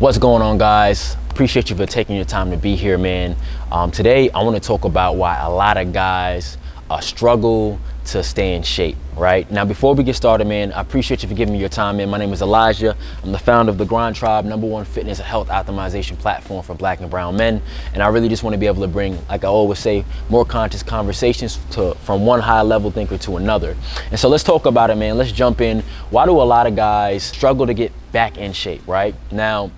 What's going on, guys? Appreciate you for taking your time to be here, man. Today I want to talk about why a lot of guys struggle to stay in shape. Right now, before we get started, man, I appreciate you for giving me your time, man. My name is Elijah. I'm the founder of the Grindtribe, #1 fitness and health optimization platform for Black and brown men. And I really just want to be able to bring, like I always say, more conscious conversations from one high level thinker to another. And so let's talk about it, man. Let's jump in. Why do a lot of guys struggle to get back in shape? Right now,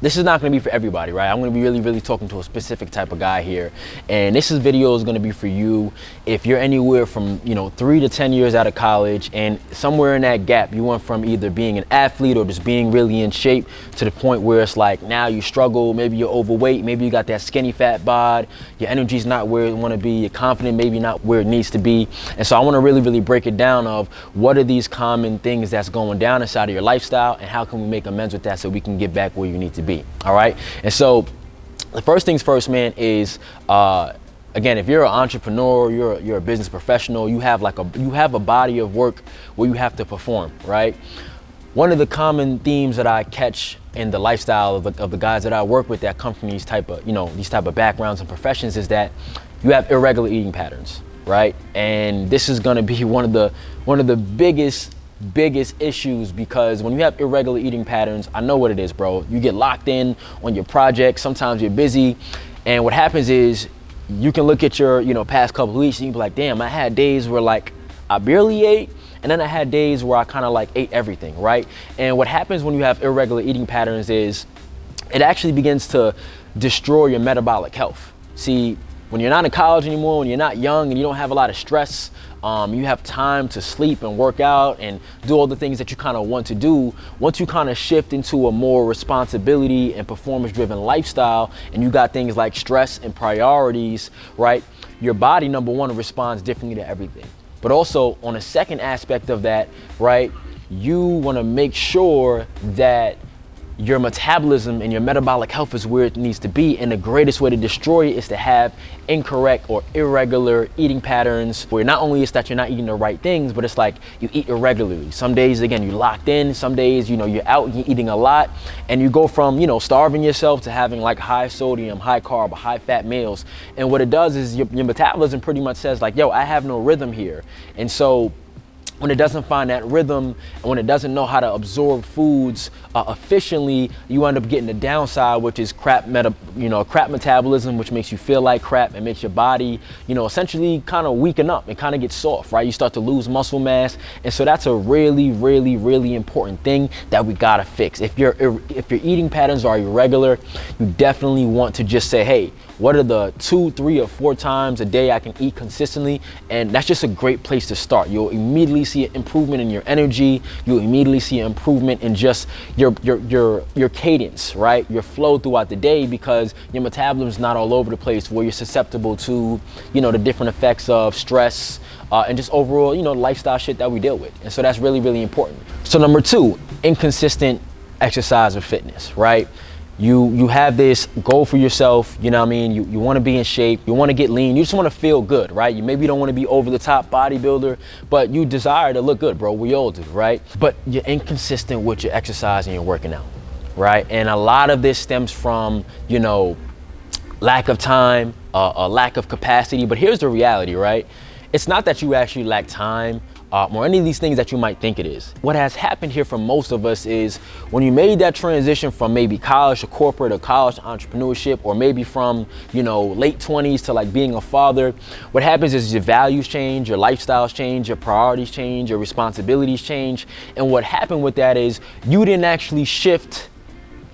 this is not going to be for everybody, right? I'm going to be really talking to a specific type of guy here. And this video is going to be for you if you're anywhere from, 3 to 10 years out of college, and somewhere in that gap, you went from either being an athlete or just being really in shape to the point where it's like now you struggle, maybe you're overweight, maybe you got that skinny fat bod, your energy's not where you want to be, you're confident, maybe not where it needs to be. And so I want to really break it down of what are these common things that's going down inside of your lifestyle and how can we make amends with that so we can get back where you need to be. All right. And so the first things first, man, is again, if you're an entrepreneur, you're a business professional, you have a body of work where you have to perform, right? One of the common themes that I catch in the lifestyle of the guys that I work with that come from these type of backgrounds and professions is that you have irregular eating patterns, right? And this is going to be one of the biggest issues, because when you have irregular eating patterns, I know what it is, bro. You get locked in on your project. Sometimes you're busy, and what happens is you can look at your past couple of weeks and you can be like, damn, I had days where like I barely ate, and then I had days where I kind of like ate everything, right? And what happens when you have irregular eating patterns is it actually begins to destroy your metabolic health. See, when you're not in college anymore, when you're not young and you don't have a lot of stress, you have time to sleep and work out and do all the things that you kind of want to do. Once you kind of shift into a more responsibility and performance-driven lifestyle, and you got things like stress and priorities, right? Your body, #1, responds differently to everything. But also on a second aspect of that, right? You want to make sure that your metabolism and your metabolic health is where it needs to be. And the greatest way to destroy it is to have incorrect or irregular eating patterns, where not only is that you're not eating the right things, but it's like you eat irregularly. Some days, again, you're locked in. Some days, you're out and you're eating a lot, and you go from, starving yourself to having like high sodium, high carb, high fat meals. And what it does is your metabolism pretty much says like, yo, I have no rhythm here. And so when it doesn't find that rhythm, and when it doesn't know how to absorb foods efficiently, you end up getting the downside, which is crap metabolism, which makes you feel like crap and makes your body, essentially kind of weaken up and kind of get soft, right? You start to lose muscle mass. And so that's a really important thing that we gotta fix. If your eating patterns are irregular, you definitely want to just say, hey, what are the 2, 3, or 4 times a day I can eat consistently? And that's just a great place to start. You'll immediately see an improvement in your energy. You'll immediately see an improvement in just your cadence, right? Your flow throughout the day, because your metabolism is not all over the place where you're susceptible to, the different effects of stress and just overall, lifestyle shit that we deal with. And so that's really important. So #2, inconsistent exercise or fitness, right? You have this goal for yourself, you want to be in shape, you want to get lean, you just want to feel good, right? You maybe don't want to be over the top bodybuilder, but you desire to look good, bro. We all do, right? But you're inconsistent with your exercise and your working out, right? And a lot of this stems from, lack of time, a lack of capacity. But here's the reality, right? It's not that you actually lack time or any of these things that you might think it is. What has happened here for most of us is when you made that transition from maybe college to corporate or college to entrepreneurship, or maybe from, late 20s to like being a father, what happens is your values change, your lifestyles change, your priorities change, your responsibilities change. And what happened with that is you didn't actually shift,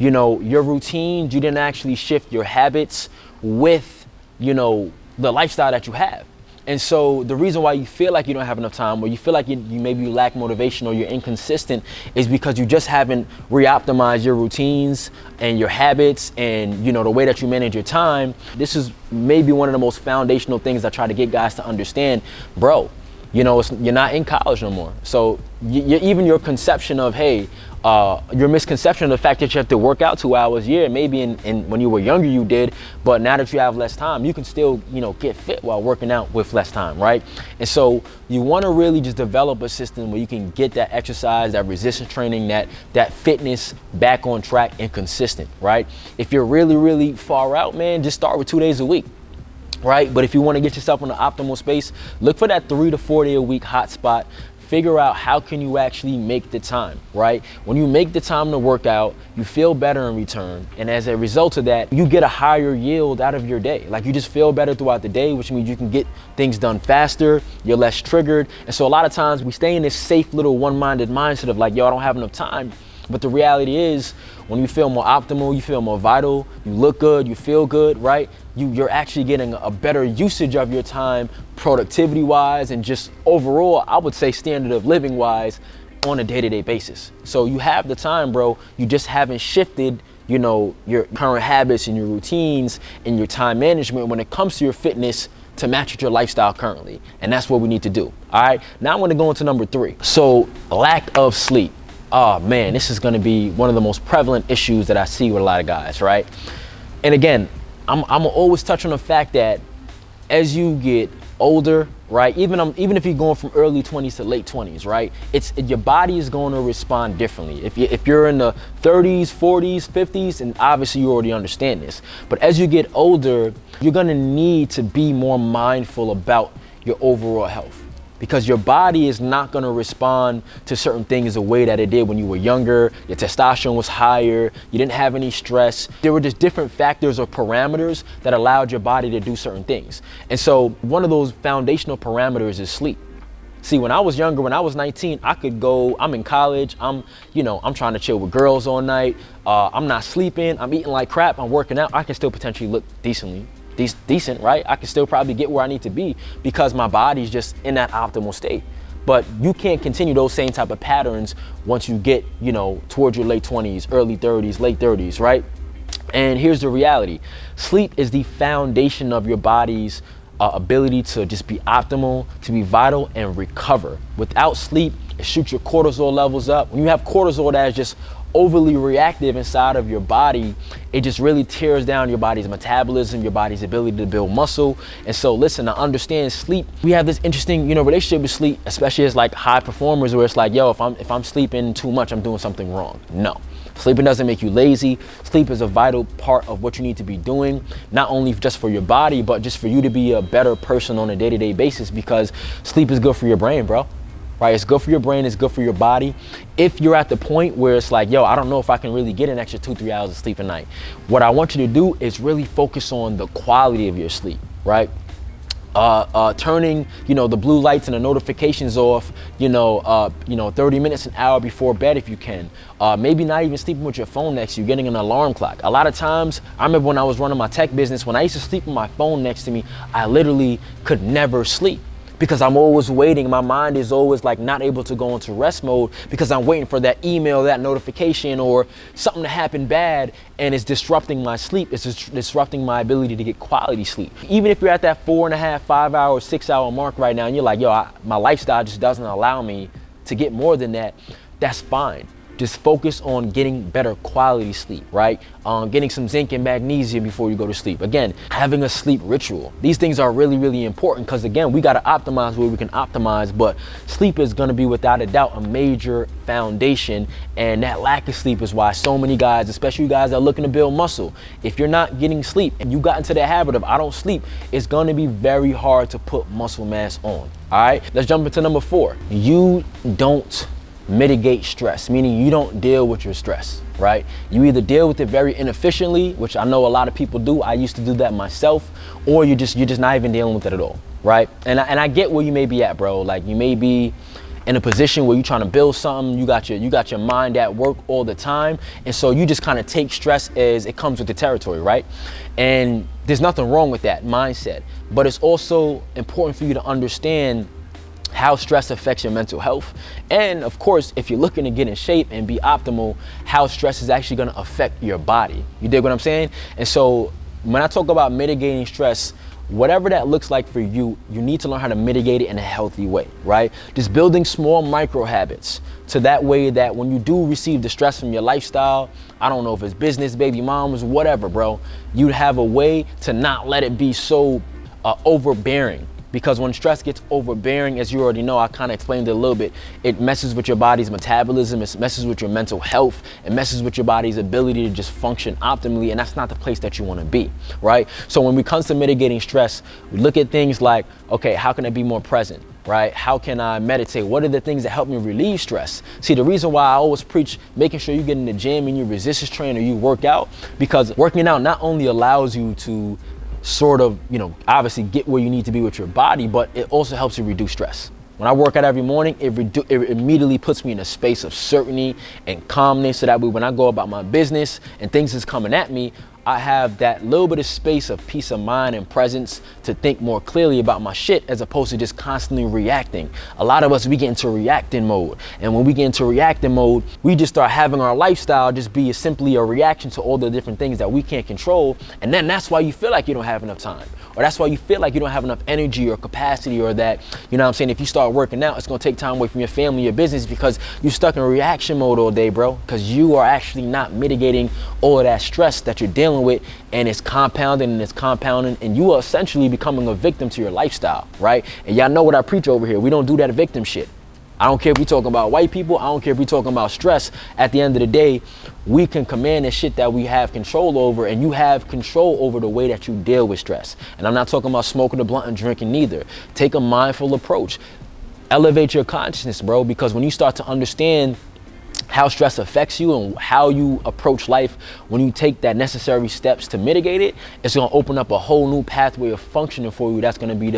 your routines, you didn't actually shift your habits with, the lifestyle that you have. And so the reason why you feel like you don't have enough time, or you feel like you maybe lack motivation or you're inconsistent, is because you just haven't re-optimized your routines and your habits and the way that you manage your time. This is maybe one of the most foundational things I try to get guys to understand. Bro, you're not in college no more. So even your conception of, hey, your misconception of the fact that you have to work out 2 hours a year, maybe when you were younger you did, but now that you have less time, you can still, get fit while working out with less time, right? And so you want to really just develop a system where you can get that exercise, that resistance training, that fitness back on track and consistent, right? If you're really, really far out, man, just start with 2 days a week. Right? But if you want to get yourself in the optimal space, look for that 3 to 4 day a week hot spot. Figure out how can you actually make the time, right? When you make the time to work out, you feel better in return. And as a result of that, you get a higher yield out of your day. Like, you just feel better throughout the day, which means you can get things done faster, you're less triggered. And so a lot of times we stay in this safe little one-minded mindset of like, yo, I don't have enough time. But the reality is, when you feel more optimal, you feel more vital, you look good, you feel good, right? You're actually getting a better usage of your time, productivity-wise, and just overall, I would say standard of living-wise, on a day-to-day basis. So you have the time, bro. You just haven't shifted, your current habits and your routines and your time management when it comes to your fitness to match with your lifestyle currently. And that's what we need to do, all right? Now I'm gonna go into number 3. So lack of sleep. Oh man, this is gonna be one of the most prevalent issues that I see with a lot of guys, right? And again, I'm gonna always touch on the fact that as you get older, right? Even if you're going from early 20s to late 20s, right? Your body is going to respond differently. If you're in the 30s, 40s, 50s, and obviously you already understand this. But as you get older, you're gonna need to be more mindful about your overall health, because your body is not gonna respond to certain things the way that it did when you were younger. Your testosterone was higher, you didn't have any stress. There were just different factors or parameters that allowed your body to do certain things. And so one of those foundational parameters is sleep. See, when I was younger, when I was 19, I could go, I'm in college, I'm trying to chill with girls all night, I'm not sleeping, I'm eating like crap, I'm working out, I can still potentially look decent, right? I can still probably get where I need to be because my body's just in that optimal state. But you can't continue those same type of patterns once you get, towards your late 20s, early 30s, late 30s, right? And here's the reality. Sleep is the foundation of your body's ability to just be optimal, to be vital and recover. Without sleep, it shoots your cortisol levels up. When you have cortisol that is just overly reactive inside of your body, it just really tears down your body's metabolism, your body's ability to build muscle. And so listen, I understand sleep. We have this interesting, relationship with sleep, especially as like high performers, where it's like, yo, if I'm sleeping too much, I'm doing something wrong. No. Sleeping doesn't make you lazy. Sleep is a vital part of what you need to be doing, not only just for your body, but just for you to be a better person on a day-to-day basis, because sleep is good for your brain, bro. Right? It's good for your brain, it's good for your body. If you're at the point where it's like, yo, I don't know if I can really get an extra 2-3 hours of sleep a night, what I want you to do is really focus on the quality of your sleep, right? Turning, the blue lights and the notifications off, 30 minutes, an hour before bed if you can. Maybe not even sleeping with your phone next to you, getting an alarm clock. A lot of times, I remember when I was running my tech business, when I used to sleep with my phone next to me, I literally could never sleep, because I'm always waiting. My mind is always like not able to go into rest mode because I'm waiting for that email, that notification, or something to happen bad, and it's disrupting my sleep. It's disrupting my ability to get quality sleep. Even if you're at that 4.5, 5 hour, 6 hour mark right now, and you're like, yo, my lifestyle just doesn't allow me to get more than that, that's fine. Just focus on getting better quality sleep, right? Getting some zinc and magnesium before you go to sleep. Again, having a sleep ritual. These things are really, really important because, again, we got to optimize where we can optimize, but sleep is going to be, without a doubt, a major foundation. And that lack of sleep is why so many guys, especially you guys that are looking to build muscle, if you're not getting sleep and you got into that habit of I don't sleep, it's going to be very hard to put muscle mass on. All right, let's jump into number 4. You don't mitigate stress, meaning you don't deal with your stress, right? You either deal with it very inefficiently, which I know a lot of people do. I used to do that myself, or you're just not even dealing with it at all, right? And I get where you may be at, bro. Like, you may be in a position where you're trying to build something, you got your mind at work all the time, and so you just kind of take stress as it comes with the territory, right? And there's nothing wrong with that mindset, but it's also important for you to understand how stress affects your mental health. And of course, if you're looking to get in shape and be optimal, how stress is actually going to affect your body. You dig what I'm saying? And so when I talk about mitigating stress, whatever that looks like for you, you need to learn how to mitigate it in a healthy way, right? Just building small micro habits to that way that when you do receive the stress from your lifestyle, I don't know if it's business, baby mamas, whatever, bro, you have a way to not let it be so overbearing. Because when stress gets overbearing, as you already know, I kind of explained it a little bit, it messes with your body's metabolism, it messes with your mental health, it messes with your body's ability to just function optimally, and that's not the place that you want to be, right? So when it comes to mitigating stress, we look at things like, okay, how can I be more present, right? How can I meditate? What are the things that help me relieve stress? See, the reason why I always preach making sure you get in the gym and you resistance train or you work out, because working out not only allows you to sort of, obviously get where you need to be with your body, but it also helps you reduce stress. When I work out every morning, it immediately puts me in a space of certainty and calmness, so that way when I go about my business and things is coming at me, I have that little bit of space of peace of mind and presence to think more clearly about my shit, as opposed to just constantly reacting. A lot of us, we get into reacting mode. And when we get into reacting mode, we just start having our lifestyle just be simply a reaction to all the different things that we can't control. And then that's why you feel like you don't have enough time. Or that's why you feel like you don't have enough energy or capacity, or that, you know what I'm saying, if you start working out, it's gonna take time away from your family, your business, because you're stuck in reaction mode all day, bro. Because you are actually not mitigating all of that stress that you're dealing with, and it's compounding and it's compounding, and you are essentially becoming a victim to your lifestyle, right? And y'all know what I preach over here. We don't do that victim shit. I don't care if we're talking about white people. I don't care if we're talking about stress. At the end of the day, we can command the shit that we have control over, and you have control over the way that you deal with stress. And I'm not talking about smoking a blunt and drinking neither. Take a mindful approach. Elevate your consciousness, bro, because when you start to understand how stress affects you and how you approach life, when you take that necessary steps to mitigate it, it's gonna open up a whole new pathway of functioning for you. That's gonna be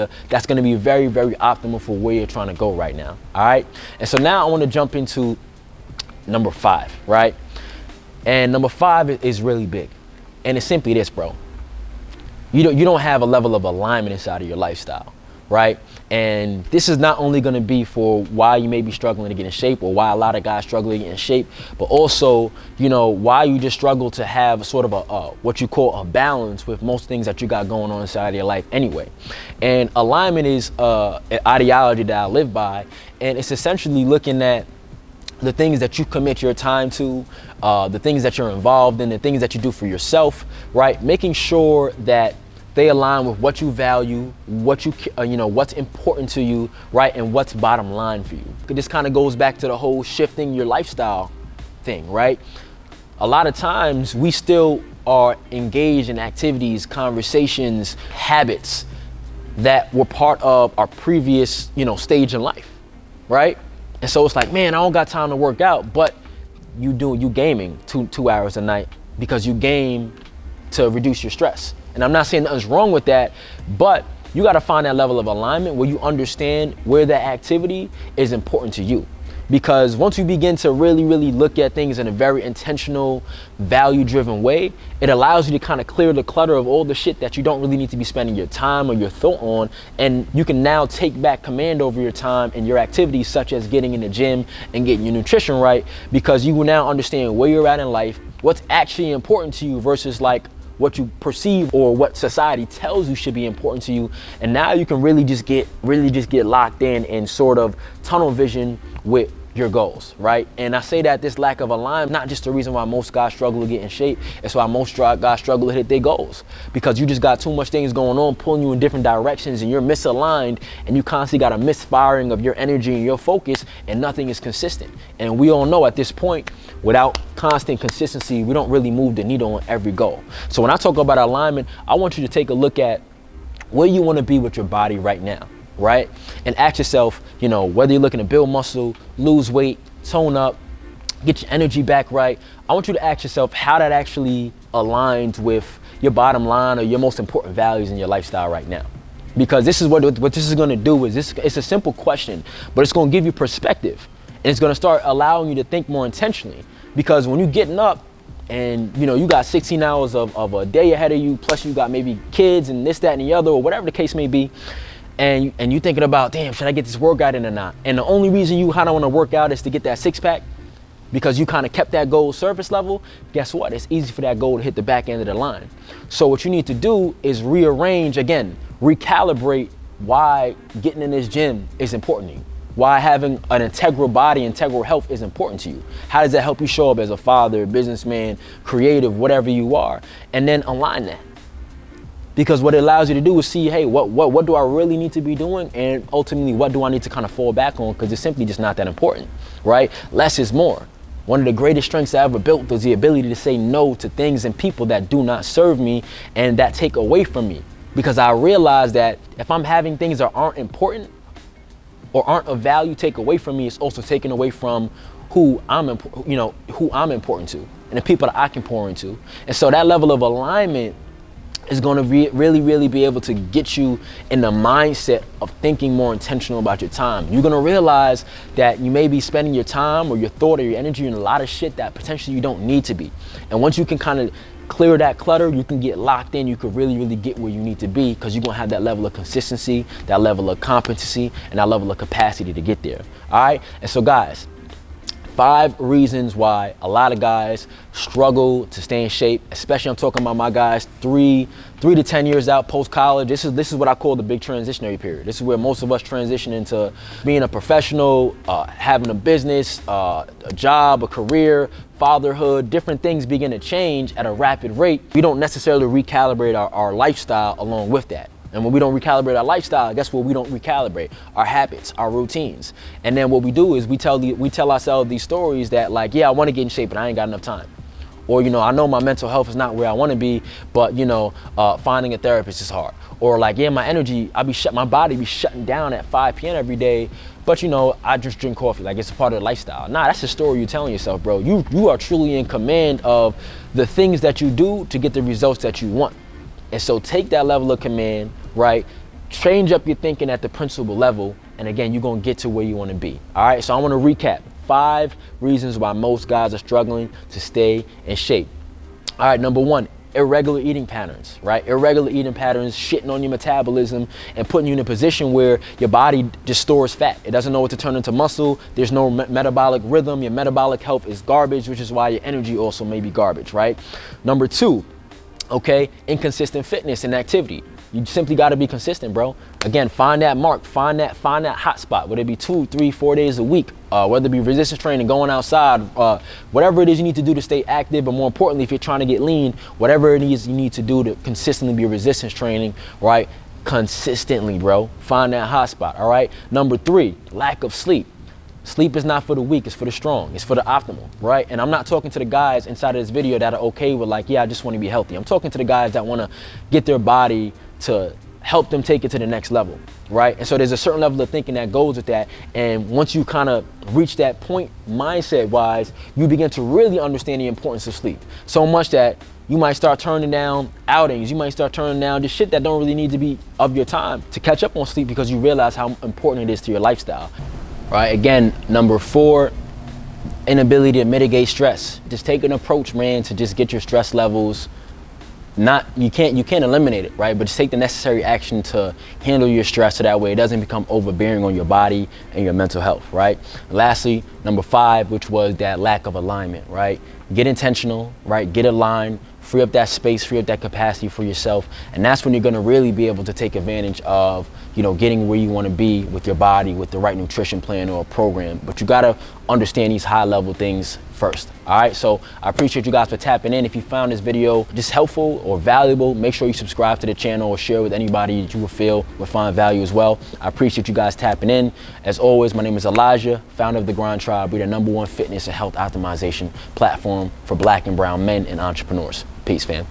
very, very optimal for where you're trying to go right now. All right. And so now I want to jump into number 5, right? And number 5 is really big, and it's simply this, bro. You don't have a level of alignment inside of your lifestyle, right? And this is not only going to be for why you may be struggling to get in shape, or why a lot of guys struggle to get in shape, but also, why you just struggle to have sort of a what you call a balance with most things that you got going on inside of your life anyway. And alignment is an ideology that I live by, and it's essentially looking at the things that you commit your time to, the things that you're involved in, the things that you do for yourself, right? Making sure that they align with what you value, what what's important to you, right? And what's bottom line for you. This kind of goes back to the whole shifting your lifestyle thing, right? A lot of times we still are engaged in activities, conversations, habits that were part of our previous, stage in life, right? And so it's like, man, I don't got time to work out, but you gaming two hours a night because you game to reduce your stress. And I'm not saying nothing's wrong with that, but you got to find that level of alignment where you understand where that activity is important to you. Because once you begin to really, really look at things in a very intentional, value-driven way, it allows you to kind of clear the clutter of all the shit that you don't really need to be spending your time or your thought on. And you can now take back command over your time and your activities, such as getting in the gym and getting your nutrition right, because you will now understand where you're at in life, what's actually important to you versus like what you perceive or what society tells you should be important to you. And now you can really just get locked in and sort of tunnel vision with your goals, right? And I say that this lack of alignment, not just the reason why most guys struggle to get in shape, it's why most guys struggle to hit their goals, because you just got too much things going on pulling you in different directions, and you're misaligned, and you constantly got a misfiring of your energy and your focus, and nothing is consistent. And we all know at this point, without constant consistency, we don't really move the needle on every goal. So when I talk about alignment, I want you to take a look at where you want to be with your body right now, right? And ask yourself, whether you're looking to build muscle, lose weight, tone up, get your energy back right. I want you to ask yourself how that actually aligns with your bottom line or your most important values in your lifestyle right now. Because this is what this is going to do is it's a simple question, but it's going to give you perspective, and it's going to start allowing you to think more intentionally. Because when you're getting up and you got 16 hours of a day ahead of you, plus you got maybe kids and this, that, and the other, or whatever the case may be, and you thinking about, damn, should I get this workout in or not? And the only reason you kind of want to work out is to get that 6-pack. because you kind of kept that goal surface level, guess what? It's easy for that goal to hit the back end of the line. So what you need to do is rearrange, again, recalibrate why getting in this gym is important to you. Why having an integral body, integral health is important to you. How does that help you show up as a father, businessman, creative, whatever you are? And then align that. Because what it allows you to do is see, hey, what do I really need to be doing? And ultimately, what do I need to kind of fall back on? Because it's simply just not that important, right? Less is more. One of the greatest strengths I ever built was the ability to say no to things and people that do not serve me and that take away from me. Because I realized that if I'm having things that aren't important or aren't of value take away from me, it's also taken away from who I'm important to and the people that I can pour into. And so that level of alignment is going to really be able to get you in the mindset of thinking more intentional about your time. You're going to realize that you may be spending your time or your thought or your energy in a lot of shit that potentially you don't need to be. And once you can kind of clear that clutter, you can get locked in. You can really get where you need to be, because you're going to have that level of consistency, that level of competency, and that level of capacity to get there. All right. And so guys, 5 reasons why a lot of guys struggle to stay in shape, especially I'm talking about my guys 3 to 10 years out post-college. This is what I call the big transitionary period. This is where most of us transition into being a professional, having a business, a job, a career, fatherhood. Different things begin to change at a rapid rate. We don't necessarily recalibrate our lifestyle along with that. And when we don't recalibrate our lifestyle, guess what? We don't recalibrate our habits, our routines. And then what we do is we tell ourselves these stories that, like, yeah, I want to get in shape, but I ain't got enough time. Or, I know my mental health is not where I want to be, but, finding a therapist is hard. Or like, yeah, my energy, my body be shutting down at 5 p.m. every day, but, I just drink coffee. Like, it's a part of the lifestyle. Nah, that's the story you're telling yourself, bro. You are truly in command of the things that you do to get the results that you want. And so take that level of command, right? Change up your thinking at the principal level. And again, you're going to get to where you want to be. All right. So I want to recap 5 reasons why most guys are struggling to stay in shape. All right. Number 1, irregular eating patterns, right? Irregular eating patterns, shitting on your metabolism and putting you in a position where your body just stores fat. It doesn't know what to turn into muscle. There's no metabolic rhythm. Your metabolic health is garbage, which is why your energy also may be garbage, right? Number 2, okay, inconsistent fitness and activity. You simply got to be consistent, bro. Again, find that mark, find that hot spot, whether it be 2, 3, 4 days a week, whether it be resistance training, going outside, whatever it is you need to do to stay active. But more importantly, if you're trying to get lean, whatever it is you need to do to consistently be resistance training, right? Consistently, bro. Find that hot spot, all right? Number 3, lack of sleep. Sleep is not for the weak, it's for the strong, it's for the optimal, right? And I'm not talking to the guys inside of this video that are okay with, like, yeah, I just want to be healthy. I'm talking to the guys that want to get their body to help them take it to the next level, right? And so there's a certain level of thinking that goes with that. And once you kind of reach that point mindset wise, you begin to really understand the importance of sleep. So much that you might start turning down outings. You might start turning down just shit that don't really need to be of your time to catch up on sleep, because you realize how important it is to your lifestyle. Right, again, number 4, inability to mitigate stress. Just take an approach, man, to just get your stress levels. You can't eliminate it, right? But just take the necessary action to handle your stress so that way it doesn't become overbearing on your body and your mental health, right? And lastly, number 5, which was that lack of alignment, right? Get intentional, right? Get aligned, free up that space, free up that capacity for yourself. And that's when you're gonna really be able to take advantage of, getting where you wanna be with your body, with the right nutrition plan or a program. But you gotta understand these high level things first. All right, so I appreciate you guys for tapping in. If you found this video just helpful or valuable, make sure you subscribe to the channel or share with anybody that you feel would find value as well. I appreciate you guys tapping in. As always, my name is Elijah, founder of the Grindtribe. We're the #1 fitness and health optimization platform for Black and brown men and entrepreneurs. Peace, fam.